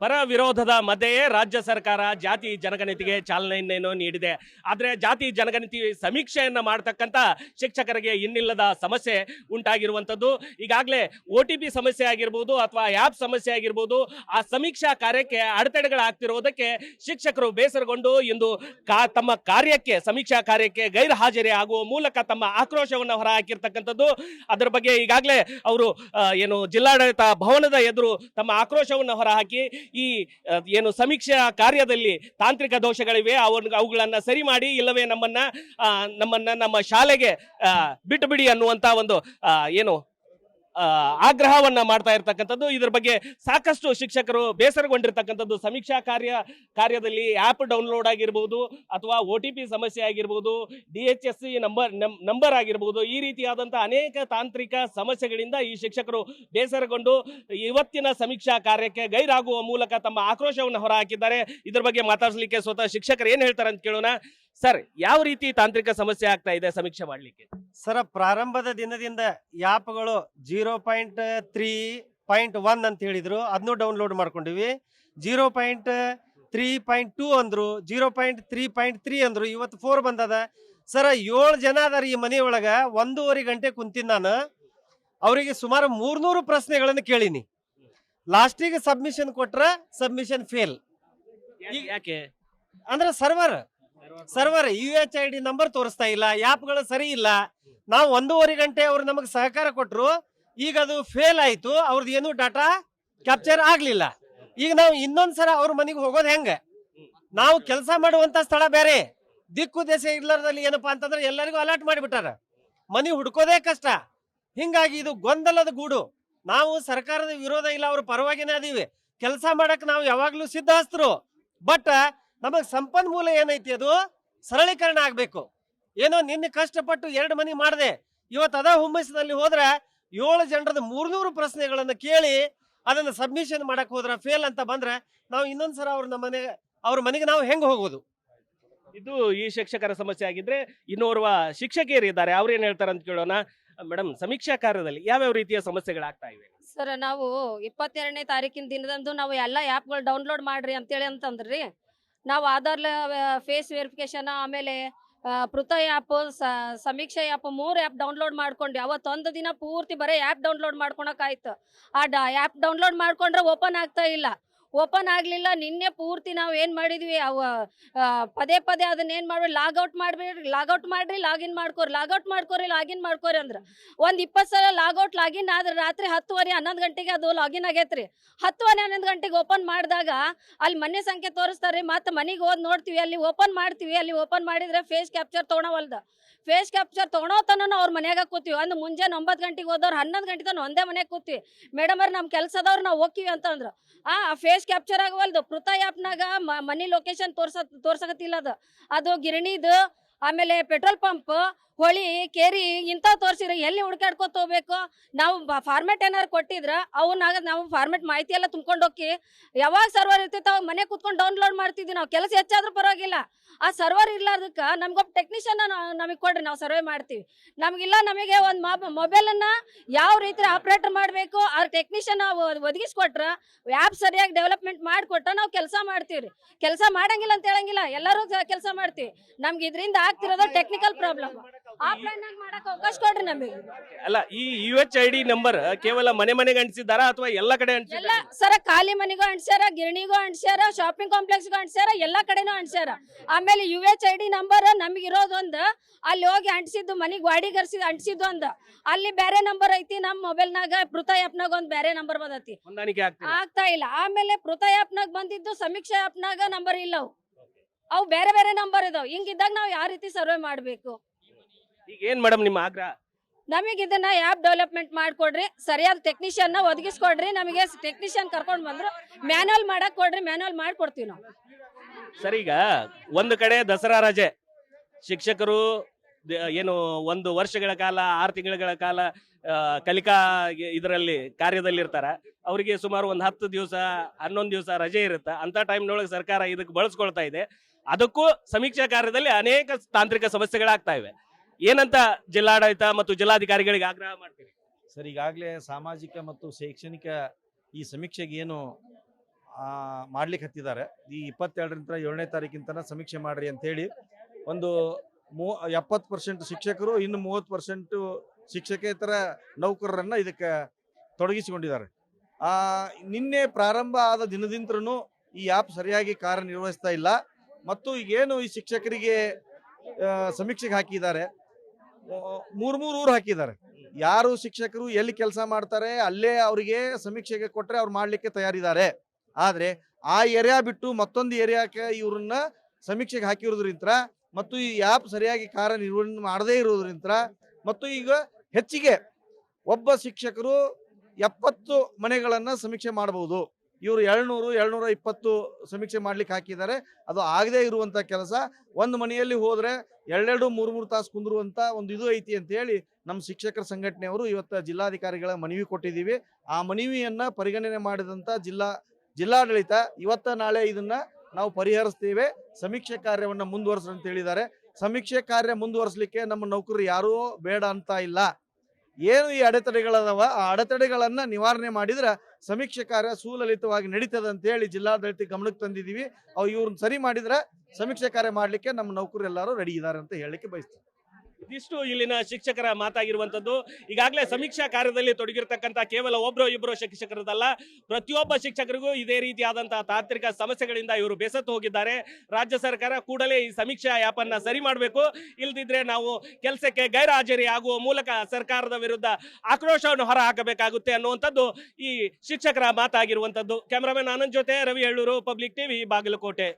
ಪರ ವಿರೋಧದ ಮಧ್ಯೆಯೇ ರಾಜ್ಯ ಸರ್ಕಾರ ಜಾತಿ ಜನಗಣತಿಗೆ ಚಾಲನೆಯನ್ನು ನೀಡಿದೆ. ಆದರೆ ಜಾತಿ ಜನಗಣತಿ ಸಮೀಕ್ಷೆಯನ್ನು ಮಾಡತಕ್ಕಂಥ ಶಿಕ್ಷಕರಿಗೆ ಇನ್ನಿಲ್ಲದ ಸಮಸ್ಯೆ ಉಂಟಾಗಿರುವಂಥದ್ದು. ಈಗಾಗಲೇ OTP ಸಮಸ್ಯೆ ಆಗಿರ್ಬೋದು ಅಥವಾ ಆ್ಯಪ್ ಸಮಸ್ಯೆ ಆಗಿರ್ಬೋದು, ಆ ಸಮೀಕ್ಷಾ ಕಾರ್ಯಕ್ಕೆ ಅಡೆತಡೆಗಳಾಗ್ತಿರೋದಕ್ಕೆ ಶಿಕ್ಷಕರು ಬೇಸರಗೊಂಡು ಇಂದು ತಮ್ಮ ಕಾರ್ಯಕ್ಕೆ ಸಮೀಕ್ಷಾ ಕಾರ್ಯಕ್ಕೆ ಗೈರು ಹಾಜರಿ ಆಗುವ ಮೂಲಕ ತಮ್ಮ ಆಕ್ರೋಶವನ್ನು ಹೊರಹಾಕಿರ್ತಕ್ಕಂಥದ್ದು. ಅದರ ಬಗ್ಗೆ ಈಗಾಗಲೇ ಅವರು ಜಿಲ್ಲಾಡಳಿತ ಭವನದ ಎದುರು ತಮ್ಮ ಆಕ್ರೋಶವನ್ನು ಹೊರಹಾಕಿ ಈ ಸಮೀಕ್ಷಾ ಕಾರ್ಯದಲ್ಲಿ ತಾಂತ್ರಿಕ ದೋಷಗಳಿವೆ, ಅವುಗಳನ್ನ ಸರಿ ಮಾಡಿ, ಇಲ್ಲವೇ ನಮ್ಮ ಶಾಲೆಗೆ ಬಿಟ್ಟು ಬಿಡಿ ಅನ್ನುವಂತ ಒಂದು ಆಗ್ರಹವನ್ನ ಮಾಡ್ತಾ ಇರ್ತಕ್ಕಂಥದ್ದು. ಇದರ ಬಗ್ಗೆ ಸಾಕಷ್ಟು ಶಿಕ್ಷಕರು ಬೇಸರಗೊಂಡಿರ್ತಕ್ಕಂಥದ್ದು. ಸಮೀಕ್ಷಾ ಕಾರ್ಯದಲ್ಲಿ ಆ್ಯಪ್ ಡೌನ್ಲೋಡ್ ಆಗಿರ್ಬೋದು ಅಥವಾ OTP ಸಮಸ್ಯೆ ಆಗಿರ್ಬೋದು, DHSC ನಂಬರ್ ಆಗಿರ್ಬೋದು, ಈ ರೀತಿಯಾದಂಥ ಅನೇಕ ತಾಂತ್ರಿಕ ಸಮಸ್ಯೆಗಳಿಂದ ಈ ಶಿಕ್ಷಕರು ಬೇಸರಗೊಂಡು ಇವತ್ತಿನ ಸಮೀಕ್ಷಾ ಕಾರ್ಯಕ್ಕೆ ಗೈರಾಗುವ ಮೂಲಕ ತಮ್ಮ ಆಕ್ರೋಶವನ್ನು ಹೊರಹಾಕಿದ್ದಾರೆ. ಇದ್ರ ಬಗ್ಗೆ ಮಾತಾಡಿಸ್ಲಿಕ್ಕೆ ಸ್ವತಃ ಶಿಕ್ಷಕರು ಏನ್ ಹೇಳ್ತಾರೆ ಅಂತ ಕೇಳೋಣ. ಸರ್, ಯಾವ ರೀತಿ ತಾಂತ್ರಿಕ ಸಮಸ್ಯೆ ಆಗ್ತಾ ಇದೆ ಸಮೀಕ್ಷೆ ಮಾಡ್ಲಿಕ್ಕೆ? ಸರ್, ಪ್ರಾರಂಭದ ದಿನದಿಂದ ಆ್ಯಪ್ಗಳು 0.3.1 ಅಂತ ಹೇಳಿದ್ರು, ಅದನ್ನು ಡೌನ್ಲೋಡ್ ಮಾಡ್ಕೊಂಡಿವಿ. 0.3.2 ಅಂದ್ರು, 0.3.3 ಅಂದ್ರು, ಇವತ್ತು 4 ಬಂದದ. ಸರ್, 7 ಜನ ಅದಾರ ಈ ಮನೆಯೊಳಗ. 1.5 ಗಂಟೆ ಕುಂತೀನಿ ನಾನು. ಅವರಿಗೆ ಸುಮಾರು 300 ಪ್ರಶ್ನೆಗಳನ್ನು ಕೇಳೀನಿ. ಲಾಸ್ಟಿಗೆ ಸಬ್ಮಿಷನ್ ಕೊಟ್ರ ಸಬ್ಮಿಷನ್ ಫೇಲ್. ಯಾಕೆ ಅಂದ್ರೆ ಸರ್ವರ್ UHID ನಂಬರ್ ತೋರಿಸ್ತಾ ಇಲ್ಲ, ಆ್ಯಪ್ಗಳು ಸರಿ ಇಲ್ಲ. ನಾವು 1.5 ಗಂಟೆ ಅವ್ರು ನಮಗೆ ಸಹಕಾರ ಕೊಟ್ರು, ಈಗ ಅದು ಫೇಲ್ ಆಯ್ತು. ಅವ್ರದ್ದು ಏನು ಡಾಟಾ ಕ್ಯಾಪ್ಚರ್ ಆಗ್ಲಿಲ್ಲ. ಈಗ ನಾವು ಇನ್ನೊಂದ್ಸಲ ಅವ್ರ ಮನೆಗೆ ಹೋಗೋದು ಹೆಂಗ? ನಾವು ಕೆಲಸ ಮಾಡುವಂತ ಸ್ಥಳ ಬೇರೆ, ದಿಕ್ಕು ದೇಶ ಇಲ್ಲದಲ್ಲಿ ಏನಪ್ಪಾ ಅಂತಂದ್ರೆ ಎಲ್ಲರಿಗೂ ಅಲರ್ಟ್ ಮಾಡಿಬಿಟ್ಟಾರ. ಮನೆ ಹುಡ್ಕೋದೇ ಕಷ್ಟ. ಹಿಂಗಾಗಿ ಇದು ಗೊಂದಲದ ಗೂಡು. ನಾವು ಸರ್ಕಾರದ ವಿರೋಧ ಇಲ್ಲ, ಅವ್ರ ಪರವಾಗಿನೇ ಅದೀವಿ. ಕೆಲಸ ಮಾಡಕ್ ನಾವು ಯಾವಾಗ್ಲೂ ಸಿದ್ಧಹಸ್ತರು. ಬಟ್ ನಮಗ್ ಸಂಪನ್ಮೂಲ ಏನೈತಿ ಅದು ಸರಳೀಕರಣ ಆಗ್ಬೇಕು. ನಿನ್ನೆ ಕಷ್ಟಪಟ್ಟು 2 ಮನೆ ಮಾಡಿದೆ, ಇವತ್ತು ಅದ ಹುಮ್ಮಸ್ಸಿನಲ್ಲಿ ಹೋದ್ರೆ 7 ಜನರದ 300 ಪ್ರಶ್ನೆಗಳನ್ನ ಕೇಳಿ ಅದನ್ನ ಸಬ್ಮಿಷನ್ ಮಾಡಕ್ ಹೋದ್ರ ಫೇಲ್ ಅಂತ ಬಂದ್ರೆ ನಾವು ಇನ್ನೊಂದ್ಸಲ ಅವ್ರ ಮನೆಗೆ ನಾವು ಹೆಂಗ್ ಹೋಗೋದು? ಇದು ಈ ಶಿಕ್ಷಕರ ಸಮಸ್ಯೆ ಆಗಿದ್ರೆ ಇನ್ನೋರ್ವ ಶಿಕ್ಷಕಿಯರಿದ್ದಾರೆ, ಅವ್ರೇನ್ ಹೇಳ್ತಾರೆ ಅಂತ ಕೇಳೋಣ. ಮೇಡಮ್, ಸಮೀಕ್ಷಾ ಕಾರ್ಯದಲ್ಲಿ ಯಾವ್ಯಾವ ರೀತಿಯ ಸಮಸ್ಯೆಗಳಾಗ್ತಾ ಇವೆ? ಸರ್, ನಾವು 22ನೇ ತಾರೀಕಿನ ದಿನದಂದು ನಾವು ಎಲ್ಲ ಆ್ಯಪ್ಗಳು ಡೌನ್ಲೋಡ್ ಮಾಡ್ರಿ ಅಂತೇಳಿ ಅಂತಂದ್ರಿ. ನಾವು ಆಧಾರ್ ಫೇಸ್ ವೆರಿಫಿಕೇಶನ್, ಆಮೇಲೆ ಪೃಥ ಆ್ಯಪ್, ಸಮೀಕ್ಷೆ ಆ್ಯಪ್ 3 ಆ್ಯಪ್ ಡೌನ್ಲೋಡ್ ಮಾಡ್ಕೊಂಡ್ವಿ. ಅವತ್ತೊಂದು ದಿನ ಪೂರ್ತಿ ಬರೀ ಆ್ಯಪ್ ಡೌನ್ಲೋಡ್ ಮಾಡ್ಕೊಳಕಾಯ್ತು. ಆ ಆ್ಯಪ್ ಡೌನ್ಲೋಡ್ ಮಾಡ್ಕೊಂಡ್ರೆ ಓಪನ್ ಆಗ್ತಾ ಇಲ್ಲ. ಓಪನ್ ಆಗಲಿಲ್ಲ. ನಿನ್ನೆ ಪೂರ್ತಿ ನಾವು ಏನು ಮಾಡಿದ್ವಿ, ಪದೇ ಅದನ್ನ ಏನು ಮಾಡ್ಬಿಡಿ, ಲಾಗೌಟ್ ಮಾಡಿರಿ, ಲಾಗಿನ್ ಮಾಡ್ಕೋರಿ, ಲಾಗಿನ್ ಮಾಡ್ಕೋರಿ ಅಂದ್ರೆ ಒಂದು 20 ಸಲ ಲಾಗಿನ್ ಆದ್ರೆ ರಾತ್ರಿ 10:30 11 ಗಂಟೆಗೆ ಅದು ಲಾಗಿನ್ ಆಗೈತ್ರಿ. 10:30 11 ಗಂಟೆಗೆ ಓಪನ್ ಮಾಡಿದಾಗ ಅಲ್ಲಿ ಮನೆ ಸಂಖ್ಯೆ ತೋರಿಸ್ತಾರೆ. ಮತ್ತೆ ಮನೆಗೆ ಹೋದ್ ನೋಡ್ತೀವಿ, ಅಲ್ಲಿ ಓಪನ್ ಮಾಡ್ತೀವಿ. ಅಲ್ಲಿ ಓಪನ್ ಮಾಡಿದ್ರೆ ಫೇಸ್ ಕ್ಯಾಪ್ಚರ್ ತೊಗೊಳವಲ್ದು. ಫೇಸ್ ಕ್ಯಾಪ್ಚರ್ ತೊಗೊಳೋತನ ಅವ್ರ ಮನ್ಯಾಗ ಕೂತೀವಿ. ಒಂದು ಮುಂಜಾನೆ 9 ಗಂಟೆಗೆ ಹೋದವ್ರು 11 ಗಂಟೆ ತನಕ ಒಂದೇ ಮನೆಗೆ ಕೂತೀವಿ. ಮೇಡಮ್ ಅವ್ರು ನಮ್ಮ ಕೆಲಸದವ್ರು ನಾವು ಹೋಗ್ತೀವಿ ಅಂತಂದ್ರು. ಫೇಸ್ ಕ್ಯಾಪ್ಚರ್ ಆಗವಲ್ದು. ಪೃಥ ಆ್ಯಪ್ನಾಗ ಮನಿ ಲೊಕೇಶನ್ ತೋರ್ಸಕತ್ತಿಲ್ಲ. ಅದು ಗಿರಣಿದು, ಆಮೇಲೆ ಪೆಟ್ರೋಲ್ ಪಂಪ್, ಹೊಳಿ, ಕೇರಿ ಇಂಥವು ತೋರಿಸಿದ್ರೆ ಎಲ್ಲಿ ಹುಡ್ಕಾಡ್ಕೊತ ಹೋಗ್ಬೇಕು? ನಾವು ಫಾರ್ಮೆಟ್ ಏನಾರು ಕೊಟ್ಟಿದ್ರ ಅವನ್ನಾಗ ನಾವು ಫಾರ್ಮೆಟ್ ಮಾಹಿತಿ ಎಲ್ಲ ತುಂಬ್ಕೊಂಡು ಹೋಗಿ ಯಾವಾಗ ಸರ್ವರ್ ಇರ್ತಿತ್ತು ಅವಾಗ ಮನೆ ಕುತ್ಕೊಂಡು ಡೌನ್ಲೋಡ್ ಮಾಡ್ತಿದ್ವಿ. ನಾವು ಕೆಲಸ ಹೆಚ್ಚಾದ್ರೂ ಪರವಾಗಿಲ್ಲ. ಆ ಸರ್ವರ್ ಇರ್ಲಾರ್ದಕ್ಕೆ ನಮ್ಗೊಬ್ಬ ಟೆಕ್ನಿಷಿಯನ್ ನಮಗೆ ಕೊಡ್ರಿ, ನಾವು ಸರ್ವೆ ಮಾಡ್ತೀವಿ. ನಮಗೆ ಒಂದು ಮೊಬೈಲನ್ನು ಯಾವ ರೀತಿ ಆಪ್ರೇಟರ್ ಮಾಡಬೇಕು ಆ ಟೆಕ್ನಿಷಿಯನ್ ಒದಗಿಸ್ಕೊಟ್ರ, ಆ್ಯಪ್ ಸರಿಯಾಗಿ ಡೆವಲಪ್ಮೆಂಟ್ ಮಾಡಿಕೊಟ್ರೆ ನಾವು ಕೆಲಸ ಮಾಡ್ತೀವಿ ರೀ. ಕೆಲಸ ಮಾಡಂಗಿಲ್ಲ ಅಂತ ಹೇಳಂಗಿಲ್ಲ, ಎಲ್ಲರೂ ಕೆಲಸ ಮಾಡ್ತೀವಿ. ನಮ್ಗೆ ಇದರಿಂದ ಆಗ್ತಿರೋದು ಟೆಕ್ನಿಕಲ್ ಪ್ರಾಬ್ಲಮ್. ಆಫ್ಲೈನ್ ಆಗಿ ಮಾಡಕ್ಕೆ ಅವಕಾಶ ಕೊಡ್ರಿ ನಮಗೆ. ಅಲ್ಲ, ಈ UHID ನಂಬರ್ ಕೇವಲ ಮನೆಗೆ ಅಂಟಿಸಿದಾರ ಅಥವಾ ಎಲ್ಲ ಕಡೆ ಎಲ್ಲ ಸರ ಖಾಲಿ ಮನೆಗೂ ಅಂಟ್ಸ್ಯಾರ, ಗಿರಣಿಗೂ ಅಂಟ್ಸ್ಯಾರ, ಶಾಪಿಂಗ್ ಕಾಂಪ್ಲೆಕ್ಸ್ಗೂ ಅಂಟ್ಸ್ಯಾರ, ಎಲ್ಲಾ ಕಡೆನೂ ಅಂಟ್ಸ್ಯಾರ. ಆಮೇಲೆ UHID ನಂಬರ್ ನಮಗಿರೋದೊಂದು ಅಲ್ಲಿ ಹೋಗಿ ಅಂಟಿಸಿದ್ದು, ಮನೆಗೆ ಗಾಡಿಗೆ ಅಂಟಿಸಿದ್ದು ಒಂದು ಅಲ್ಲಿ ಬೇರೆ ನಂಬರ್ ಐತಿ. ನಮ್ಮ ಮೊಬೈಲ್ನಾಗ ಪೃಥ ಆ್ಯಪ್ನಾಗ ಒಂದು ಬೇರೆ ನಂಬರ್ ಬಂದೈತಿ, ಆಗ್ತಾ ಇಲ್ಲ. ಆಮೇಲೆ ಪೃಥ ಆ್ಯಪ್ನಾಗ ಬಂದಿದ್ದು ಸಮೀಕ್ಷಾ ಆ್ಯಪ್ನಾಗ ನಂಬರ್ ಇಲ್ಲ. ಅವು ಬೇರೆ ನಂಬರ್ ಇದಾವೆ. ಹಿಂಗಿದ್ದಾಗ ನಾವು ಯಾವ ರೀತಿ ಸರ್ವೆ ಮಾಡಬೇಕು? ಈಗ ಏನ್ ಮೇಡಮ್ ನಿಮ್ಮ ಆಗ್ರಹ? ನಮಗೆ ಇದನ್ನ ಆ್ಯಪ್ ಡೆವಲಪ್ಮೆಂಟ್ ಮಾಡಿಕೊಡ್ರಿ, ಸರಿಯಾದ ಟೆಕ್ನಿಷಿಯನ್ ಒದಗಿಸ್ಕೊಡ್ರಿ. ನಮಗೆ ಟೆಕ್ನಿಷಿಯನ್ ಕರ್ಕೊಂಡು ಬಂದ್ರು ಮ್ಯಾನುವಲ್ ಮಾಡಕ್ ಕೊಡ್ರಿ, ಮ್ಯಾನುವಲ್ ಮಾಡ್ಕೊಡ್ತೀವಿ ನಾವು. ಸರ್, ಈಗ ಒಂದು ಕಡೆ ದಸರಾ ರಜೆ, ಶಿಕ್ಷಕರು 1 ವರ್ಷಗಳ ಕಾಲ 6 ತಿಂಗಳ ಕಾಲ ಕಲಿಕಾ ಇದರಲ್ಲಿ ಕಾರ್ಯದಲ್ಲಿ ಇರ್ತಾರ. ಅವರಿಗೆ ಸುಮಾರು ಒಂದು 10 ದಿವಸ 11 ದಿವಸ ರಜೆ ಇರುತ್ತೆ. ಅಂತ ಟೈಮ್ನೊಳಗೆ ಸರ್ಕಾರ ಇದಕ್ಕೆ ಬಳಸ್ಕೊಳ್ತಾ ಇದೆ. ಅದಕ್ಕೂ ಸಮೀಕ್ಷಾ ಕಾರ್ಯದಲ್ಲಿ ಅನೇಕ ತಾಂತ್ರಿಕ ಸಮಸ್ಯೆಗಳಾಗ್ತಾ ಇವೆ. ಏನಂತ ಜಿಲ್ಲಾಡಳಿತ ಮತ್ತು ಜಿಲ್ಲಾಧಿಕಾರಿಗಳಿಗೆ ಆಗ್ರಹ ಮಾಡ್ತೀವಿ? ಸರ್, ಈಗಾಗಲೇ ಸಾಮಾಜಿಕ ಮತ್ತು ಶೈಕ್ಷಣಿಕ ಈ ಸಮೀಕ್ಷೆಗೆ ಏನು ಮಾಡ್ಲಿಕ್ಕೆ ಹತ್ತಿದ್ದಾರೆ. ಈ 22ರಿಂದ 7ನೇ ತಾರೀಕಿನ ಸಮೀಕ್ಷೆ ಮಾಡ್ರಿ ಅಂತೇಳಿ ಒಂದು 70% ಶಿಕ್ಷಕರು, ಇನ್ನು 30% ಶಿಕ್ಷಕೇತರ ನೌಕರರನ್ನ ಇದಕ್ಕೆ ತೊಡಗಿಸಿಕೊಂಡಿದ್ದಾರೆ. ನಿನ್ನೆ ಪ್ರಾರಂಭ ಆದ ದಿನದಿಂದಲೂ ಈ ಆ್ಯಪ್ ಸರಿಯಾಗಿ ಕಾರ್ಯನಿರ್ವಹಿಸ್ತಾ ಇಲ್ಲ. ಮತ್ತು ಈಗೇನು ಈ ಶಿಕ್ಷಕರಿಗೆ ಸಮೀಕ್ಷೆಗೆ ಹಾಕಿದ್ದಾರೆ, 3 ಊರು ಹಾಕಿದ್ದಾರೆ. ಯಾರು ಶಿಕ್ಷಕರು ಎಲ್ಲಿ ಕೆಲಸ ಮಾಡ್ತಾರೆ ಅಲ್ಲೇ ಅವರಿಗೆ ಸಮೀಕ್ಷೆಗೆ ಕೊಟ್ಟರೆ ಅವ್ರು ಮಾಡಲಿಕ್ಕೆ ತಯಾರಿದ್ದಾರೆ. ಆದರೆ ಆ ಏರಿಯಾ ಬಿಟ್ಟು ಮತ್ತೊಂದು ಏರಿಯಾಕ್ಕೆ ಇವ್ರನ್ನ ಸಮೀಕ್ಷೆಗೆ ಹಾಕಿರೋದ್ರಿಂದ ಮತ್ತು ಈ ಆ್ಯಪ್ ಸರಿಯಾಗಿ ಕಾರ್ಯನಿರ್ವಹಣೆ ಮಾಡದೇ ಇರೋದ್ರಿಂದ ಮತ್ತು ಈಗ ಹೆಚ್ಚಿಗೆ ಒಬ್ಬ ಶಿಕ್ಷಕರು 70 ಮನೆಗಳನ್ನು ಸಮೀಕ್ಷೆ ಮಾಡಬಹುದು. ಇವರು 720 ಸಮೀಕ್ಷೆ ಮಾಡ್ಲಿಕ್ಕೆ ಹಾಕಿದ್ದಾರೆ. ಅದು ಆಗದೇ ಇರುವಂತ ಕೆಲಸ. ಒಂದು ಮನೆಯಲ್ಲಿ ಹೋದ್ರೆ 2-3 ತಾಸು ಕುಂದಿರುವಂತ ಒಂದು ಇದು ಐತಿ ಅಂತ ಹೇಳಿ ನಮ್ಮ ಶಿಕ್ಷಕರ ಸಂಘಟನೆಯವರು ಇವತ್ತು ಜಿಲ್ಲಾಧಿಕಾರಿಗಳ ಮನವಿ ಕೊಟ್ಟಿದ್ದೀವಿ. ಆ ಮನವಿಯನ್ನ ಪರಿಗಣನೆ ಮಾಡಿದಂತ ಜಿಲ್ಲಾಡಳಿತ ಇವತ್ತ ನಾಳೆ ಇದನ್ನ ನಾವು ಪರಿಹರಿಸ್ತೇವೆ, ಸಮೀಕ್ಷೆ ಕಾರ್ಯವನ್ನ ಮುಂದುವರಿಸ್ರಿ ಅಂತ ಹೇಳಿದ್ದಾರೆ. ಸಮೀಕ್ಷೆ ಕಾರ್ಯ ಮುಂದುವರಿಸಲಿಕ್ಕೆ ನಮ್ಮ ನೌಕರರು ಯಾರೂ ಬೇಡ ಅಂತ ಇಲ್ಲ. ಏನು ಈ ಅಡೆತಡೆಗಳದವ ಆ ಅಡೆತಡೆಗಳನ್ನ ನಿವಾರಣೆ ಮಾಡಿದ್ರೆ ಸಮೀಕ್ಷೆ ಕಾರ್ಯ ಸುಲಲಿತವಾಗಿ ನಡೀತದೆ ಅಂತ ಹೇಳಿ ಜಿಲ್ಲಾಡಳಿತ ಗಮನಕ್ಕೆ ತಂದಿದ್ದೀವಿ. ಇವ್ರನ್ನ ಸರಿ ಮಾಡಿದ್ರೆ ಸಮೀಕ್ಷೆ ಕಾರ್ಯ ಮಾಡ್ಲಿಕ್ಕೆ ನಮ್ಮ ನೌಕರರು ಎಲ್ಲರೂ ರೆಡಿ ಇದ್ದಾರೆ ಅಂತ ಹೇಳಲಿಕ್ಕೆ ಬಯಸ್ತೀವಿ. ಇದಿಷ್ಟು ಇಲ್ಲಿನ ಶಿಕ್ಷಕರ ಮಾತಾಗಿರುವಂತದ್ದು. ಈಗಾಗಲೇ ಸಮೀಕ್ಷಾ ಕಾರ್ಯದಲ್ಲಿ ತೊಡಗಿರ್ತಕ್ಕಂಥ ಕೇವಲ ಒಬ್ರು ಇಬ್ಬರು ಶಿಕ್ಷಕರದಲ್ಲ, ಪ್ರತಿಯೊಬ್ಬ ಶಿಕ್ಷಕರಿಗೂ ಇದೇ ರೀತಿಯಾದಂತಹ ತಾಂತ್ರಿಕ ಸಮಸ್ಯೆಗಳಿಂದ ಇವರು ಬೇಸತ್ತು ಹೋಗಿದ್ದಾರೆ. ರಾಜ್ಯ ಸರ್ಕಾರ ಕೂಡಲೇ ಈ ಸಮೀಕ್ಷಾ ಆ್ಯಪ್ ಅನ್ನ ಸರಿ ಮಾಡಬೇಕು, ಇಲ್ದಿದ್ರೆ ನಾವು ಕೆಲಸಕ್ಕೆ ಗೈರ್ಹಾಜರಿ ಆಗುವ ಮೂಲಕ ಸರ್ಕಾರದ ವಿರುದ್ಧ ಆಕ್ರೋಶವನ್ನು ಹೊರ ಹಾಕಬೇಕಾಗುತ್ತೆ ಅನ್ನುವಂಥದ್ದು ಈ ಶಿಕ್ಷಕರ ಮಾತಾಗಿರುವಂತದ್ದು. ಕ್ಯಾಮರಾಮನ್ ಆನಂದ್ ಜೊತೆ ರವಿ ಎಳ್ಳೂರು, ಪಬ್ಲಿಕ್ ಟಿವಿ, ಬಾಗಲಕೋಟೆ.